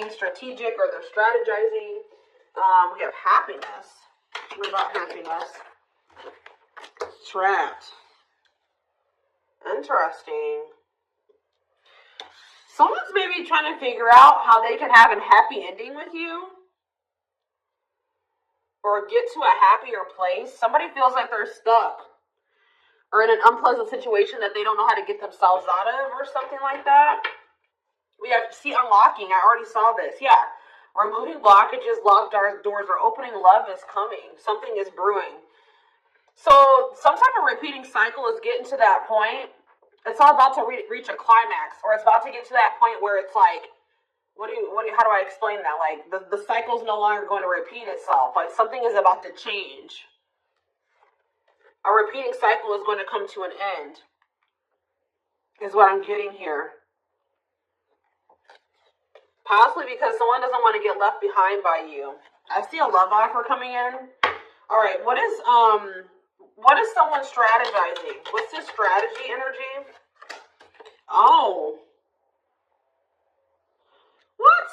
being strategic or they're strategizing. We have happiness. What about happiness? Trapped. Interesting. Someone's maybe trying to figure out how they can have a happy ending with you. Or get to a happier place. Somebody feels like they're stuck. Or in an unpleasant situation that they don't know how to get themselves out of. Or something like that. We have, see, unlocking. I already saw this. Yeah. Removing blockages, locked doors, or opening. Love is coming. Something is brewing. So some type of repeating cycle is getting to that point. It's all about to reach a climax, or it's about to get to that point where it's like, how do I explain that? Like the cycle is no longer going to repeat itself. Like something is about to change. A repeating cycle is going to come to an end, is what I'm getting here. Possibly because someone doesn't want to get left behind by you. I see a love offer coming in. All right, what is someone strategizing? What's this strategy energy? Oh. What?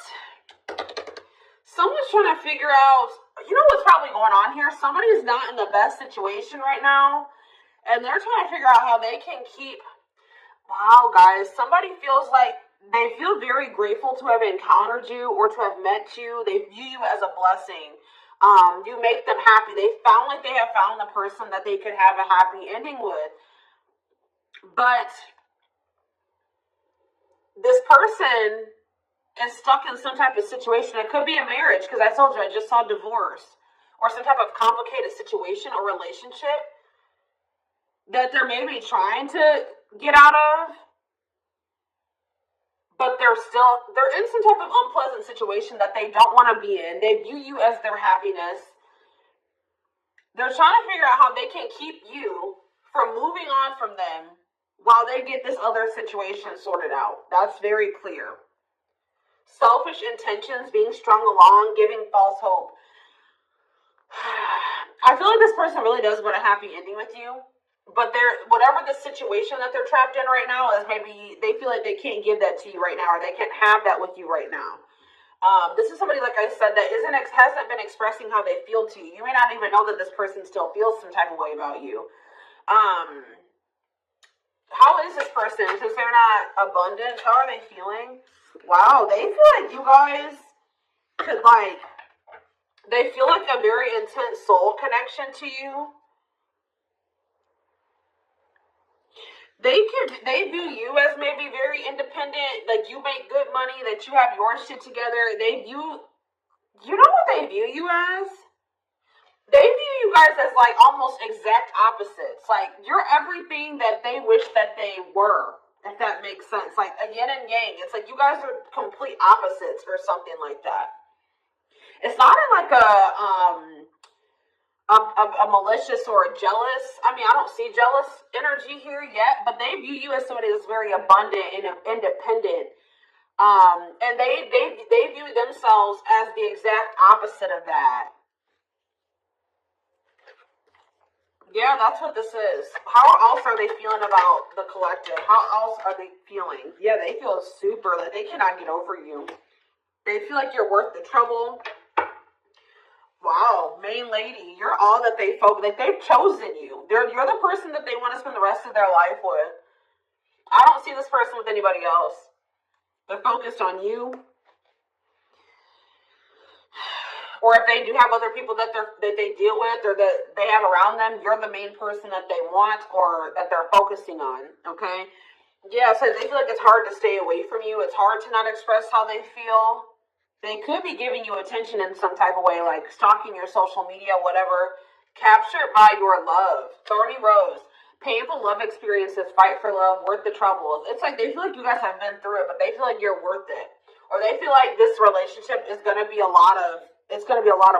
Someone's trying to figure out, you know what's probably going on here? Somebody's not in the best situation right now, and they're trying to figure out how they can keep, wow, guys, somebody feels like they feel very grateful to have encountered you or to have met you. They view you as a blessing. You make them happy. They found like they have found the person that they could have a happy ending with. But this person is stuck in some type of situation. It could be a marriage, because I told you I just saw divorce, or some type of complicated situation or relationship that they're maybe trying to get out of. But they're in some type of unpleasant situation that they don't want to be in. They view you as their happiness. They're trying to figure out how they can keep you from moving on from them while they get this other situation sorted out. That's very clear. Selfish intentions being strung along, giving false hope. I feel like this person really does want a happy ending with you. But whatever the situation that they're trapped in right now is, maybe they feel like they can't give that to you right now, or they can't have that with you right now. This is somebody, like I said, that hasn't been expressing how they feel to you. You may not even know that this person still feels some type of way about you. How is this person? Since they're not abundant, how are they feeling? Wow, they feel like you guys could, they feel like a very intense soul connection to you. They view you as maybe very independent, like you make good money, that you have your shit together. You know what they view you as? They view you guys as like almost exact opposites. Like you're everything that they wish that they were, if that makes sense. Like a yin and yang. It's like you guys are complete opposites or something like that. It's not in like a malicious or a jealous. I mean, I don't see jealous energy here yet, but they view you as somebody that's very abundant and independent. And they view themselves as the exact opposite of that. Yeah, that's what this is. How else are they feeling about the collective? How else are they feeling? Yeah, they feel super, like they cannot get over you. They feel like you're worth the trouble. Wow, main lady, you're all that they've chosen you. You're the person that they want to spend the rest of their life with. I don't see this person with anybody else. They're focused on you. Or if they do have other people that they deal with or that they have around them, you're the main person that they want or that they're focusing on, okay? Yeah, so they feel like it's hard to stay away from you. It's hard to not express how they feel. They could be giving you attention in some type of way, like stalking your social media, whatever. Captured by your love. Thorny rose. Painful love experiences, fight for love, worth the trouble. It's like they feel like you guys have been through it, but they feel like you're worth it. Or they feel like this relationship is going to be a lot of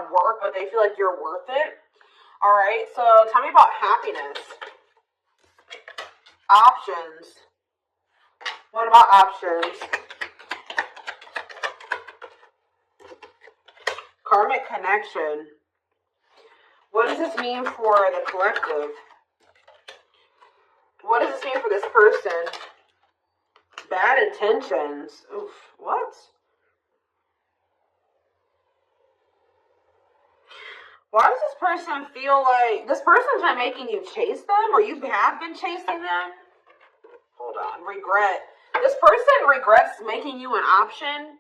work, but they feel like you're worth it. All right, so tell me about happiness. Options. What about options? Karmic connection. What does this mean for the collective? What does this mean for this person? Bad intentions. Oof, what? Why does this person feel like this person's been making you chase them, or you have been chasing them? Hold on. Regret. This person regrets making you an option,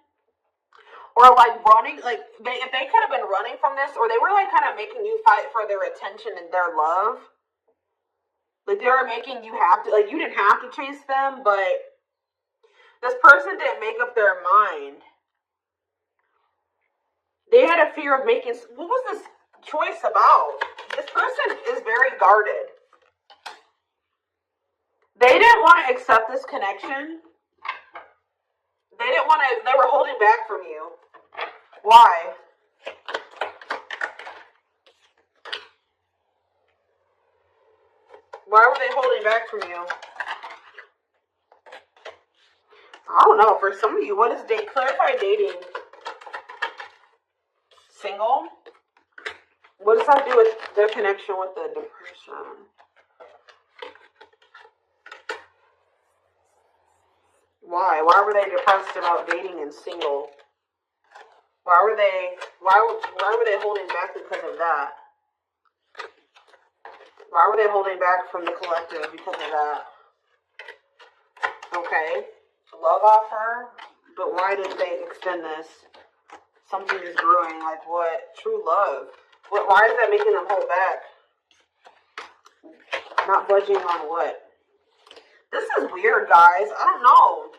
or like running. Like if they could have been running from this, or they were like kind of making you fight for their attention and their love. Like they were making you have to. Like you didn't have to chase them, but this person didn't make up their mind. They had a fear of making. What was this choice about? This person is very guarded. They didn't want to accept this connection. They didn't want to. They were holding back from you. Why? Why were they holding back from you? I don't know. For some of you, what is date? Clarify dating. Single? What does that do with their connection with the depression? Why? Why were they depressed about dating and single? Why were they holding back because of that? Why were they holding back from the collective because of that? Okay. Love offer, but why did they extend this? Something is brewing, like what? True love. Why is that making them hold back? Not budging on what? This is weird, guys. I don't know.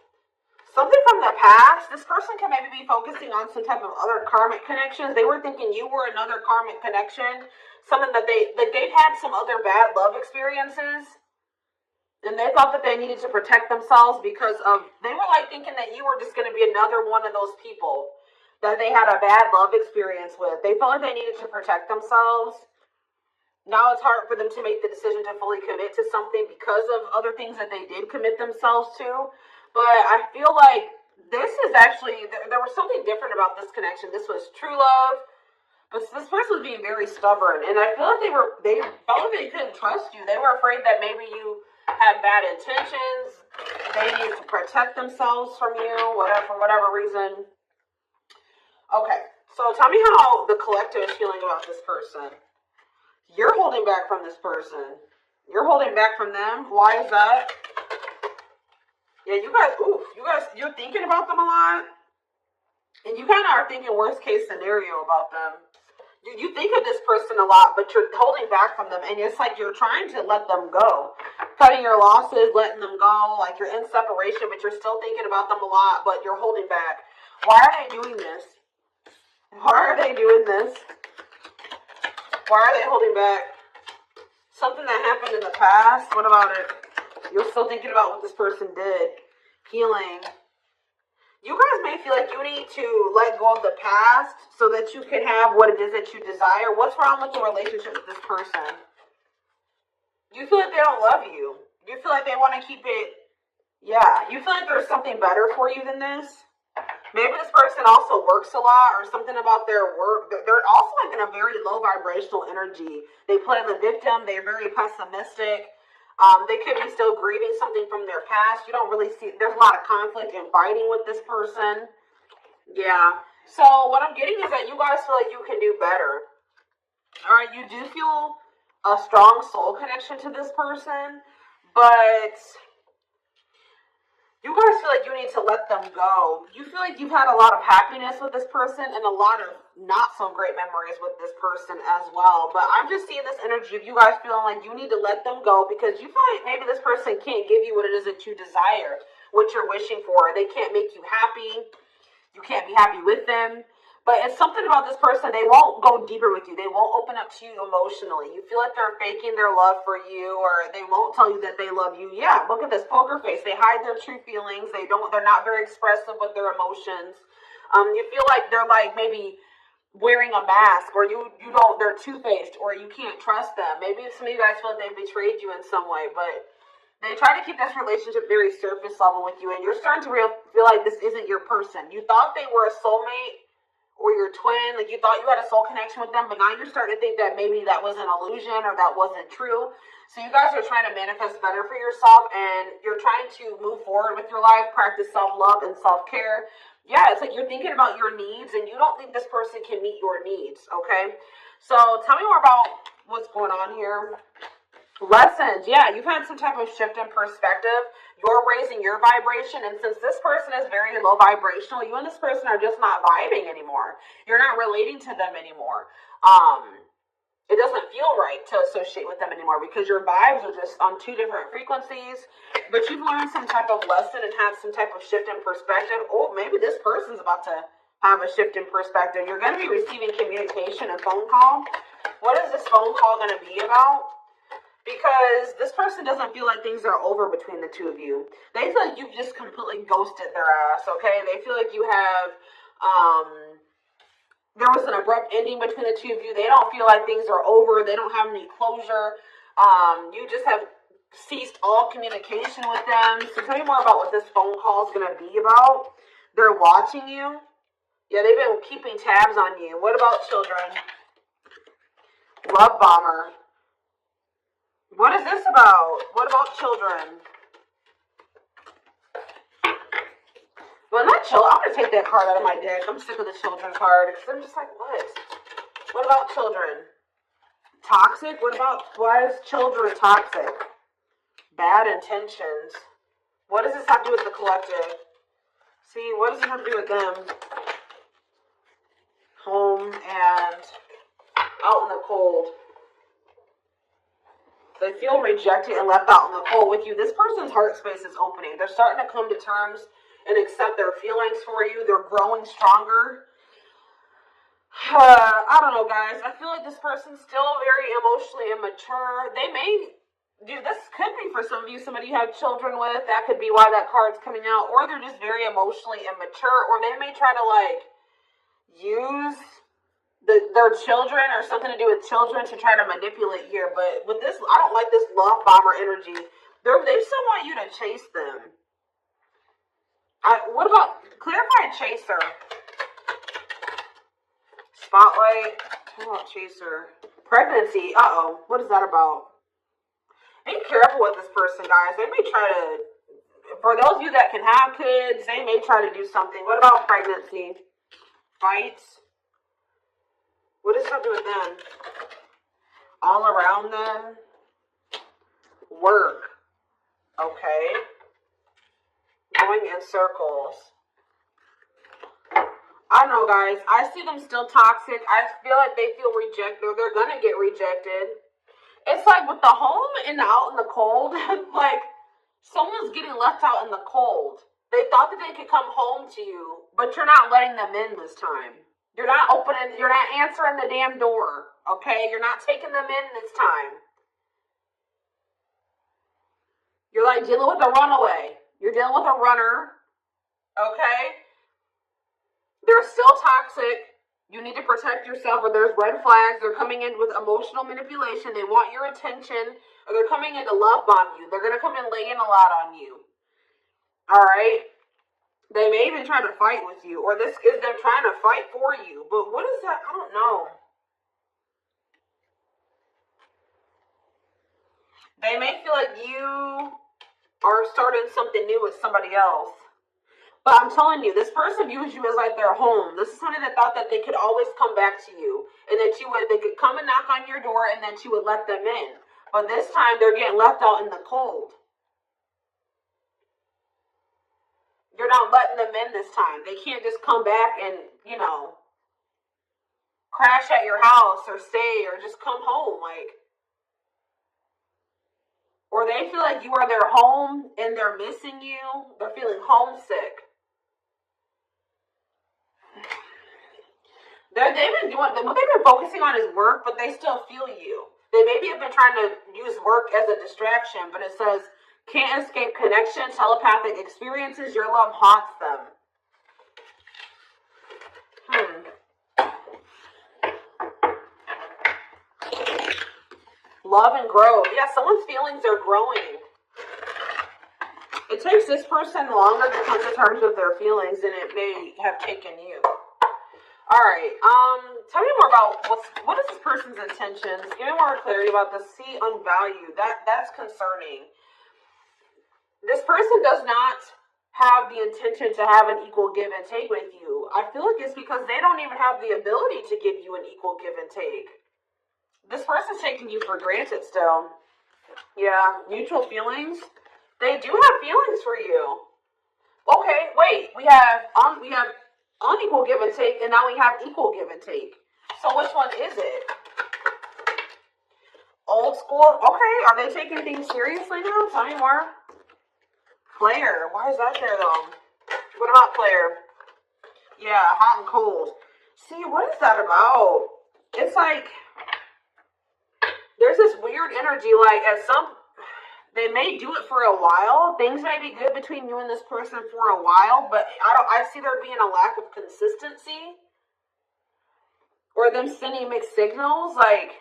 Something from the past. This person can maybe be focusing on some type of other karmic connections. They were thinking you were another karmic connection. Something that they've had some other bad love experiences. And they thought that they needed to protect themselves because they were like thinking that you were just going to be another one of those people that they had a bad love experience with. They felt like they needed to protect themselves. Now it's hard for them to make the decision to fully commit to something because of other things that they did commit themselves to. But I feel like this is actually, there was something different about this connection. This was true love. But this person was being very stubborn. And I feel like they felt like they couldn't trust you. They were afraid that maybe you had bad intentions. They needed to protect themselves from you, for whatever reason. Okay, so tell me how the collective is feeling about this person. You're holding back from this person. You're holding back from them. Why is that? Yeah, you're thinking about them a lot. And you kind of are thinking worst case scenario about them. You think of this person a lot, but you're holding back from them. And it's like you're trying to let them go. Cutting your losses, letting them go. Like you're in separation, but you're still thinking about them a lot, but you're holding back. Why are they doing this? Why are they doing this? Why are they holding back? Something that happened in the past? What about it? You're still thinking about what this person did. Healing. You guys may feel like you need to let go of the past so that you can have what it is that you desire. What's wrong with the relationship with this person? You feel like they don't love you. You feel like they want to keep it. Yeah. You feel like there's something better for you than this. Maybe this person also works a lot or something about their work. They're also like in a very low vibrational energy. They play the victim. They're very pessimistic. They could be still grieving something from their past. You don't really see, there's a lot of conflict and fighting with this person. Yeah. So what I'm getting is that you guys feel like you can do better. All right. You do feel a strong soul connection to this person, but you guys feel like you need to let them go. You feel like you've had a lot of happiness with this person and a lot of not so great memories with this person as well. But I'm just seeing this energy of you guys feeling like you need to let them go because you feel like maybe this person can't give you what it is that you desire, what you're wishing for. They can't make you happy. You can't be happy with them. But it's something about this person, they won't go deeper with you. They won't open up to you emotionally. You feel like they're faking their love for you, or they won't tell you that they love you. Yeah, look at this poker face. They hide their true feelings. They're not very expressive with their emotions. You feel like they're like maybe wearing a mask, or they're two-faced, or you can't trust them. Maybe some of you guys feel like they betrayed you in some way, but they try to keep this relationship very surface level with you, and you're starting to feel like this isn't your person. You thought they were a soulmate, or your twin, like you thought you had a soul connection with them, but now you're starting to think that maybe that was an illusion or that wasn't true. So you guys are trying to manifest better for yourself, and you're trying to move forward with your life, practice self-love and self-care. Yeah, it's like you're thinking about your needs and you don't think this person can meet your needs, okay? So tell me more about what's going on here. Lessons. Yeah, you've had some type of shift in perspective. You're raising your vibration, and since this person is very low vibrational, you and this person are just not vibing anymore. You're not relating to them anymore. It doesn't feel right to associate with them anymore because your vibes are just on two different frequencies. But you've learned some type of lesson and had some type of shift in perspective. Oh, maybe this person's about to have a shift in perspective. You're going to be receiving communication, a phone call. What is this phone call going to be about? Because this person doesn't feel like things are over between the two of you. They feel like you've just completely ghosted their ass, okay? They feel like you have, there was an abrupt ending between the two of you. They don't feel like things are over. They don't have any closure. You just have ceased all communication with them. So tell me more about what this phone call is going to be about. They're watching you. Yeah, they've been keeping tabs on you. What about children? Love bomber. What is this about? What about children? Well, not children. I'm going to take that card out of my deck. I'm sick of the children card. Because I'm just like, what? What about children? Toxic? Why is children toxic? Bad intentions. What does this have to do with the collective? See, what does it have to do with them? Home and out in the cold. They feel rejected and left out in the cold with you. This person's heart space is opening. They're starting to come to terms and accept their feelings for you. They're growing stronger. I don't know, guys. I feel like this person's still very emotionally immature. They may, this could be for some of you, somebody you have children with. That could be why that card's coming out. Or they're just very emotionally immature. Or they may try to, like, use their children or something to do with children to try to manipulate here. But with this, I don't like this love bomber energy. They still want you to chase them. What about clarified chaser? Spotlight. What about chaser? Pregnancy. Uh-oh. What is that about? Be careful with this person, guys. They may try to, for those of you that can have kids, they may try to do something. What about pregnancy? Fights. What does that do with them? All around them. Work. Okay. Going in circles. I don't know, guys. I see them still toxic. I feel like they feel rejected. They're going to get rejected. It's like with the home and out in the cold, like someone's getting left out in the cold. They thought that they could come home to you, but you're not letting them in this time. You're not answering the damn door, okay? You're not taking them in this time. You're like dealing with a runaway. You're dealing with a runner, okay? They're still toxic. You need to protect yourself, or there's red flags. They're coming in with emotional manipulation. They want your attention, or they're coming in to love bomb you. They're going to come in laying a lot on you, all right? They may even try to fight with you, or this is them trying to fight for you. But what is that? I don't know. They may feel like you are starting something new with somebody else. But I'm telling you, this person views you as like their home. This is somebody that thought that they could always come back to you, and that they could come and knock on your door, and that you would let them in. But this time, they're getting left out in the cold. You're not letting them in this time. They can't just come back and, crash at your house or stay or just come home. Or they feel like you are their home and they're missing you. They're feeling homesick. What they've been focusing on is work, but they still feel you. They maybe have been trying to use work as a distraction, but it says, can't escape connection, telepathic experiences, your love haunts them. Love and growth. Yeah, someone's feelings are growing. It takes this person longer to come to terms with their feelings than it may have taken you. Alright, tell me more about what is this person's intentions? Give me more clarity about the see unvalued. That's concerning. This person does not have the intention to have an equal give and take with you. I feel like it's because they don't even have the ability to give you an equal give and take. This person's taking you for granted still. Yeah, mutual feelings. They do have feelings for you. Okay, wait. We have unequal give and take, and now we have equal give and take. So which one is it? Old school. Okay, are they taking things seriously now? Tell me more. Player. Why is that there though? What about player? Yeah, hot and cold. See, what is that about? It's like there's this weird energy. Like they may do it for a while. Things may be good between you and this person for a while, but I see there being a lack of consistency, or them sending mixed signals. Like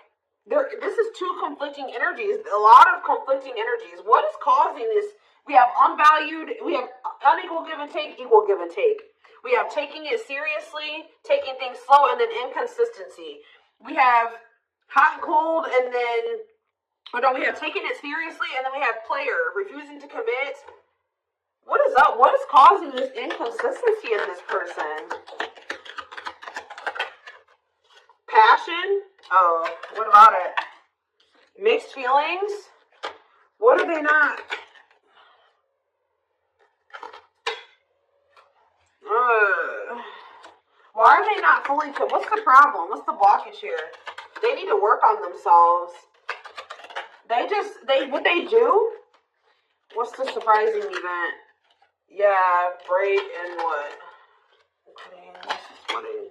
this is two conflicting energies. A lot of conflicting energies. What is causing this? We have unequal give and take, equal give and take. We have taking it seriously, taking things slow, and then inconsistency. We have hot and cold, and then we have taking it seriously, and then we have player, refusing to commit. What is up? What is causing this inconsistency in this person? Passion? Oh, what about it? Mixed feelings? What are they not? Why are they not fully? What's the problem? What's the blockage here? They need to work on themselves. What they do? What's the surprising event? Yeah, break and what? Wedding,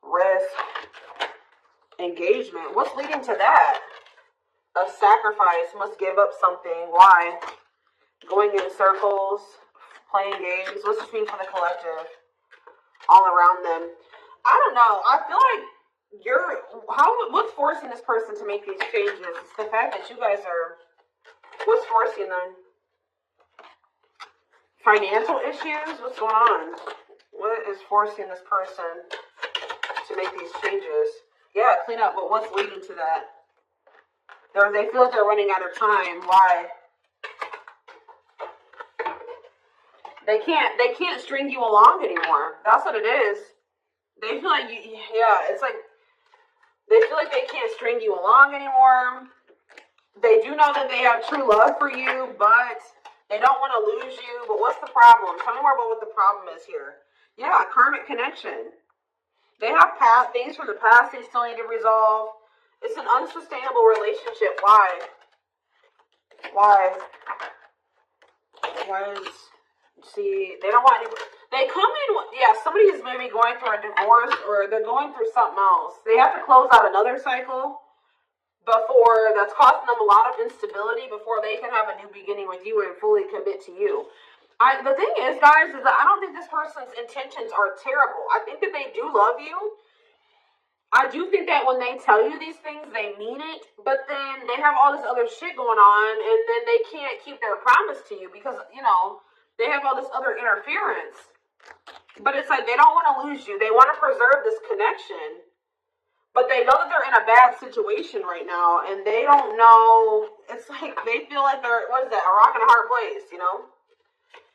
risk, engagement. What's leading to that? A sacrifice, must give up something. Why? Going in circles, playing games. What's this mean for the collective? All around them. I don't know. I feel like what's forcing this person to make these changes? It's the fact that you guys are, what's forcing them? Financial issues? What's going on? What is forcing this person to make these changes? Yeah, clean up, but what's leading to that? They feel like they're running out of time. Why? They can't string you along anymore. That's what it is. They feel like it's like they feel like they can't string you along anymore. They do know that they have true love for you, but they don't want to lose you. But what's the problem? Tell me more about what the problem is here. Yeah, karmic connection. They have things from the past they still need to resolve. It's an unsustainable relationship. Why? See, they don't want anybody. They come in, somebody is maybe going through a divorce, or they're going through something else. They have to close out another cycle before that's causing them a lot of instability before they can have a new beginning with you and fully commit to you. The thing is, guys, is that I don't think this person's intentions are terrible. I think that they do love you. I do think that when they tell you these things, they mean it, but then they have all this other shit going on, and then they can't keep their promise to you because, they have all this other interference. But it's like they don't want to lose you. They want to preserve this connection. But they know that they're in a bad situation right now, and they don't know. It's like they feel like they're, a rock and a hard place,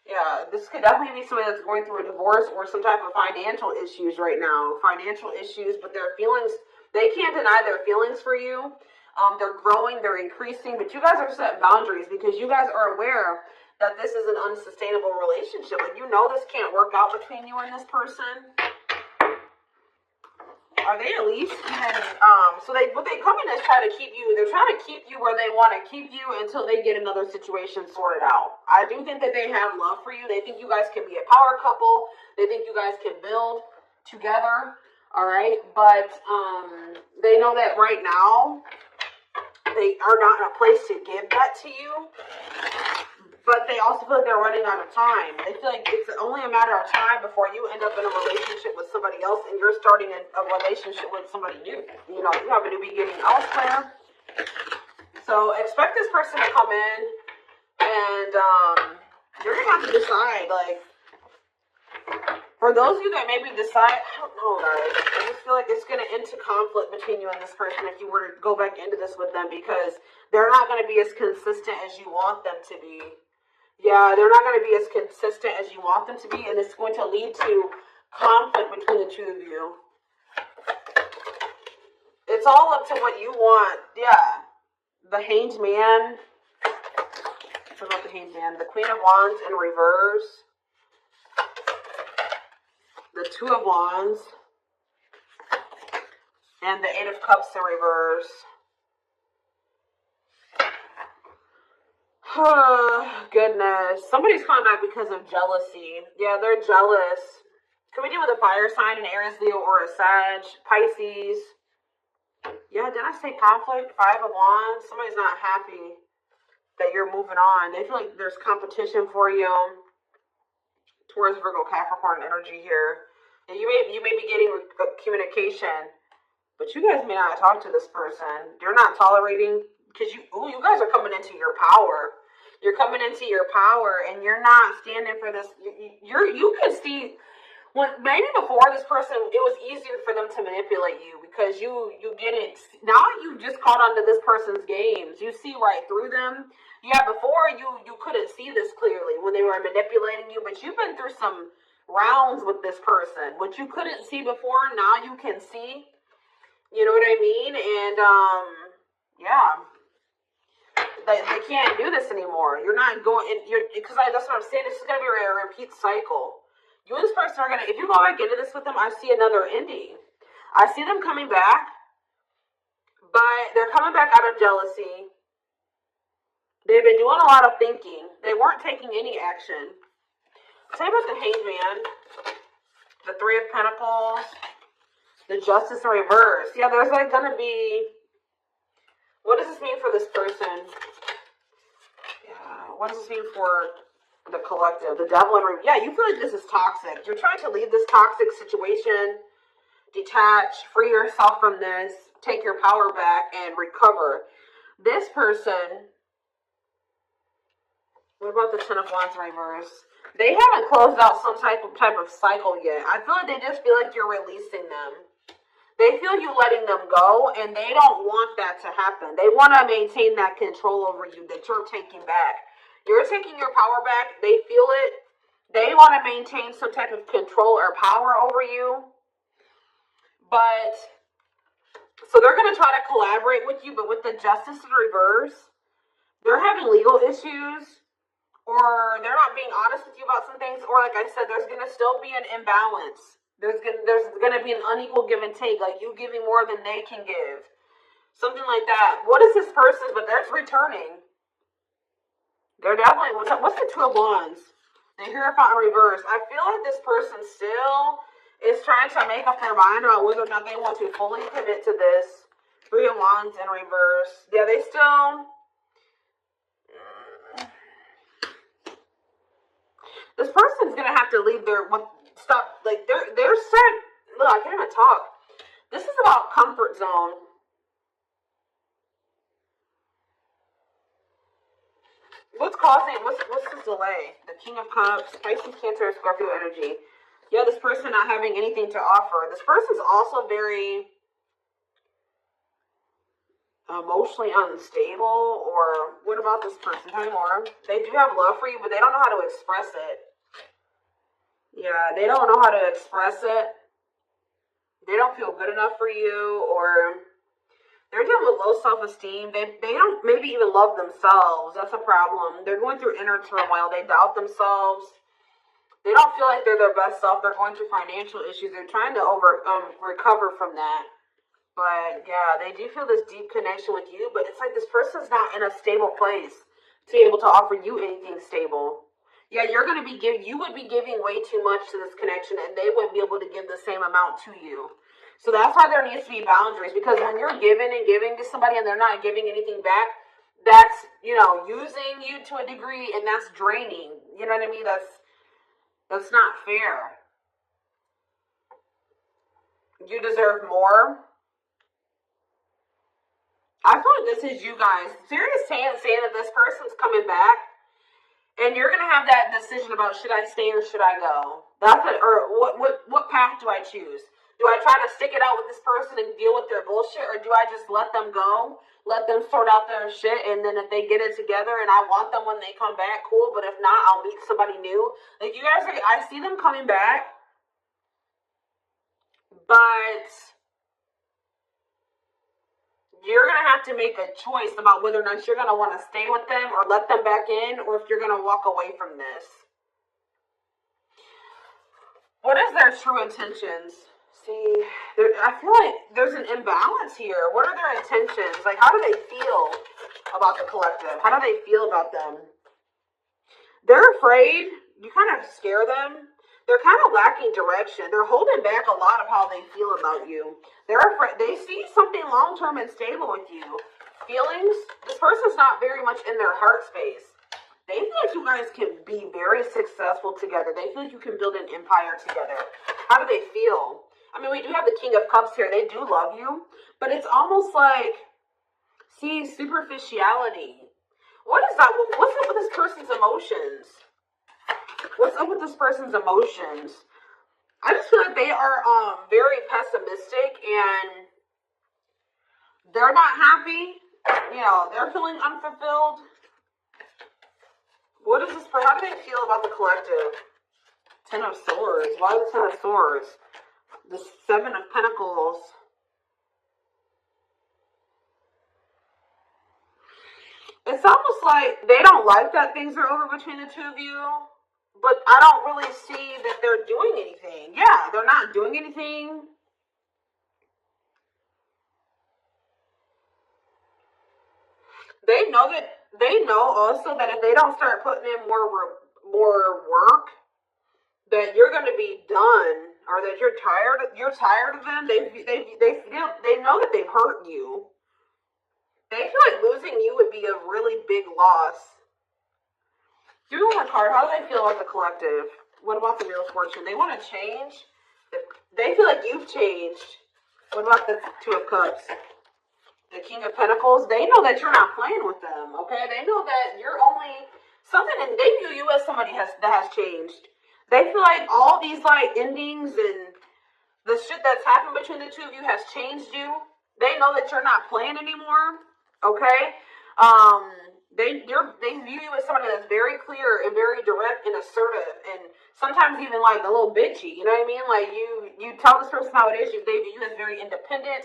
Yeah, this could definitely be somebody that's going through a divorce or some type of financial issues right now. Financial issues, but their feelings, they can't deny their feelings for you. They're growing, they're increasing, but you guys are setting boundaries because you guys are aware that this is an unsustainable relationship. Like, this can't work out between you and this person. Are they at least even, what they come in is try to keep you, they're trying to keep you where they want to keep you until they get another situation sorted out. I do think that they have love for you. They think you guys can be a power couple. They think you guys can build together. All right. But, they know that right now they are not in a place to give that to you. But they also feel like they're running out of time. They feel like it's only a matter of time before you end up in a relationship with somebody else and you're starting a relationship with somebody new. You have a new beginning elsewhere. So expect this person to come in and you're going to have to decide. Like, for those of you that maybe decide, I don't know, guys. I just feel like it's going to end to conflict between you and this person if you were to go back into this with them because they're not going to be as consistent as you want them to be. Yeah, they're not going to be as consistent as you want them to be, and it's going to lead to conflict between the two of you. It's all up to what you want. Yeah. The Hanged Man. What about the Hanged Man? The Queen of Wands in reverse. The Two of Wands. And the Eight of Cups in reverse. Goodness. Somebody's coming back because of jealousy. Yeah, they're jealous. Can we do with a fire sign, an Aries, Leo, or a Sag? Pisces. Yeah, did I say conflict? Five of Wands. Somebody's not happy that you're moving on. They feel like there's competition for you. Taurus, Virgo, Capricorn energy here. And you may be getting communication, but you guys may not talk to this person. You're not tolerating, because you guys are coming into your power. You're coming into your power, and you're not standing for this. You can see. Maybe before this person, it was easier for them to manipulate you because you didn't. Now you just caught onto this person's games. You see right through them. Yeah, before you couldn't see this clearly when they were manipulating you, but you've been through some rounds with this person. What you couldn't see before, now you can see. You know what I mean? And yeah, they can't do this anymore. You're not going. Because that's what I'm saying. This is gonna be a repeat cycle. You and this person are going to, if you go back into this with them, I see another ending. I see them coming back, but they're coming back out of jealousy. They've been doing a lot of thinking. They weren't taking any action. Same with the Hanged Man, the Three of Pentacles, the Justice in reverse. Yeah, there's like going to be, what does this mean for this person? Yeah, what does this mean for the collective, the Devil in reverse? Yeah, you feel like this is toxic. You're trying to leave this toxic situation, detach, free yourself from this, take your power back, and recover. This person, what about the Ten of Wands in reverse? They haven't closed out some type of cycle yet. I feel like they just feel like you're releasing them. They feel you letting them go, and they don't want that to happen. They want to maintain that control over you that you're taking back. You're taking your power back. They feel it. They want to maintain some type of control or power over you. But, so they're going to try to collaborate with you, but with the Justice in reverse, they're having legal issues, or they're not being honest with you about some things, or like I said, there's going to still be an imbalance. There's going to be an unequal give and take, like you giving more than they can give. Something like that. What is this person's, but they're returning. They're definitely, what's the Two of Wands? The Hierophant in reverse. I feel like this person still is trying to make up their mind about whether or not they want to fully commit to this. Three of Wands in reverse. Yeah, they still, this person's going to have to leave their, stop, like, they're set, look, I can't even talk. This is about comfort zone. What's this delay? The King of Cups, Pisces, Cancer, Scorpio energy. Yeah, this person not having anything to offer. This person's also very emotionally unstable. Or what about this person? Tell me more. They do have love for you, but they don't know how to express it. Yeah, they don't know how to express it. They don't feel good enough for you, or they're dealing with low self-esteem. They don't maybe even love themselves. That's a problem. They're going through inner turmoil. They doubt themselves. They don't feel like they're their best self. They're going through financial issues. They're trying to recover from that. But yeah, they do feel this deep connection with you. But it's like this person's not in a stable place to be able to offer you anything stable. Yeah, you would be giving way too much to this connection, and they wouldn't be able to give the same amount to you. So that's why there needs to be boundaries, because when you're giving and giving to somebody and they're not giving anything back, that's, using you to a degree, and that's draining. You know what I mean? That's not fair. You deserve more. I feel like this is you guys. Serious saying that this person's coming back, and you're gonna have that decision about should I stay or should I go. That's it. Or what path do I choose? Do I try to stick it out with this person and deal with their bullshit, or do I just let them go, let them sort out their shit, and then if they get it together and I want them when they come back, cool, but if not, I'll meet somebody new. Like, you guys are, I see them coming back, but you're going to have to make a choice about whether or not you're going to want to stay with them or let them back in, or if you're going to walk away from this. What is their true intentions? See, I feel like there's an imbalance here. What are their intentions? Like, how do they feel about the collective? How do they feel about them? They're afraid. You kind of scare them. They're kind of lacking direction. They're holding back a lot of how they feel about you. They're afraid. They see something long-term and stable with you. Feelings? This person's not very much in their heart space. They feel like you guys can be very successful together. They feel like you can build an empire together. How do they feel? I mean, we do have the King of Cups here. They do love you. But it's almost like, see, superficiality. What is that? What's up with this person's emotions? What's up with this person's emotions? I just feel like they are very pessimistic and they're not happy. You know, they're feeling unfulfilled. What is this? How do they feel about the collective? Ten of Swords. Why the Ten of Swords? The Seven of Pentacles. It's almost like they don't like that things are over between the two of you, but I don't really see that they're doing anything. Yeah, they're not doing anything. They know also that if they don't start putting in more work, that you're going to be done, or that you're tired of them. They know that they've hurt you. They feel like losing you would be a really big loss. Give me one more card. How do they feel about the collective? What about the Wheel of Fortune? They want to change. They feel like you've changed. What about the Two of Cups? The King of Pentacles? They know that you're not playing with them, okay? They know that you're only something, and they view you as somebody that has changed. They feel like all these like endings and the shit that's happened between the two of you has changed you. They know that you're not playing anymore, okay? They view you as somebody that's very clear and very direct and assertive, and sometimes even like a little bitchy. You know what I mean? Like you tell this person how it is. They view you as very independent,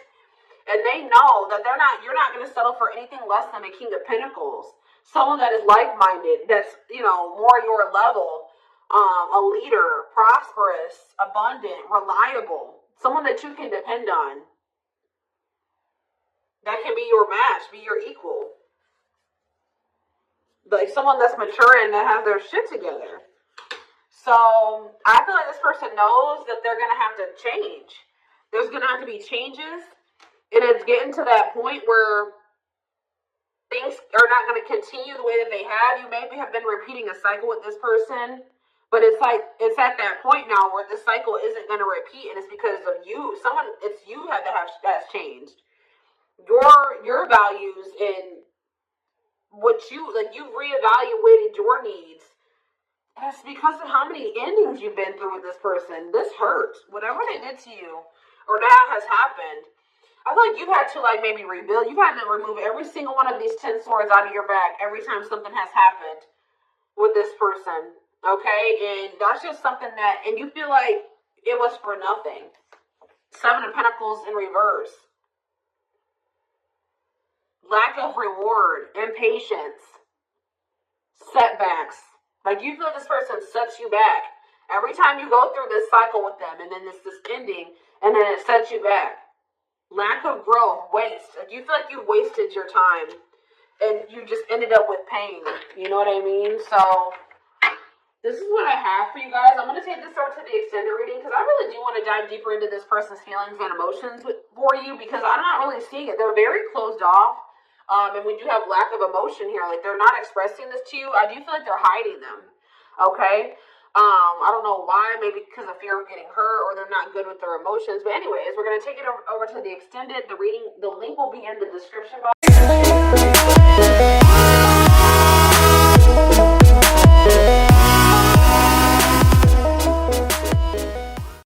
and they know that you're not going to settle for anything less than a King of Pentacles. Someone that is like-minded, that's, you know, more your level, a leader, prosperous, abundant, reliable, someone that you can depend on. That can be your match, be your equal. Like someone that's mature and that has their shit together. So I feel like this person knows that they're going to have to change. There's going to have to be changes. And it's getting to that point where things are not going to continue the way that they have. You maybe have been repeating a cycle with this person, but it's like it's at that point now where the cycle isn't going to repeat, and it's because of you. It's you that's changed. Your values and what you've reevaluated your needs. And it's because of how many endings you've been through with this person. This hurts. Whatever they did to you or that has happened. I feel like you've had to like maybe rebuild. You've had to remove every single one of these 10 swords out of your back every time something has happened with this person. Okay? And that's just something that, and you feel like it was for nothing. Seven of Pentacles in reverse. Lack of reward, impatience, setbacks. Like you feel this person sets you back. Every time you go through this cycle with them, and then this ending, and then it sets you back. Lack of growth, waste. Like you feel like you wasted your time and you just ended up with pain. You know what I mean? So this is what I have for you guys. I'm going to take this over to the extended reading because I really do want to dive deeper into this person's feelings and emotions for you because I'm not really seeing it. They're very closed off. And we do have lack of emotion here. Like they're not expressing this to you. I do feel like they're hiding them. Okay? I don't know why, maybe because of fear of getting hurt or they're not good with their emotions. But anyways, we're going to take it over to the extended, the reading. The link will be in the description box.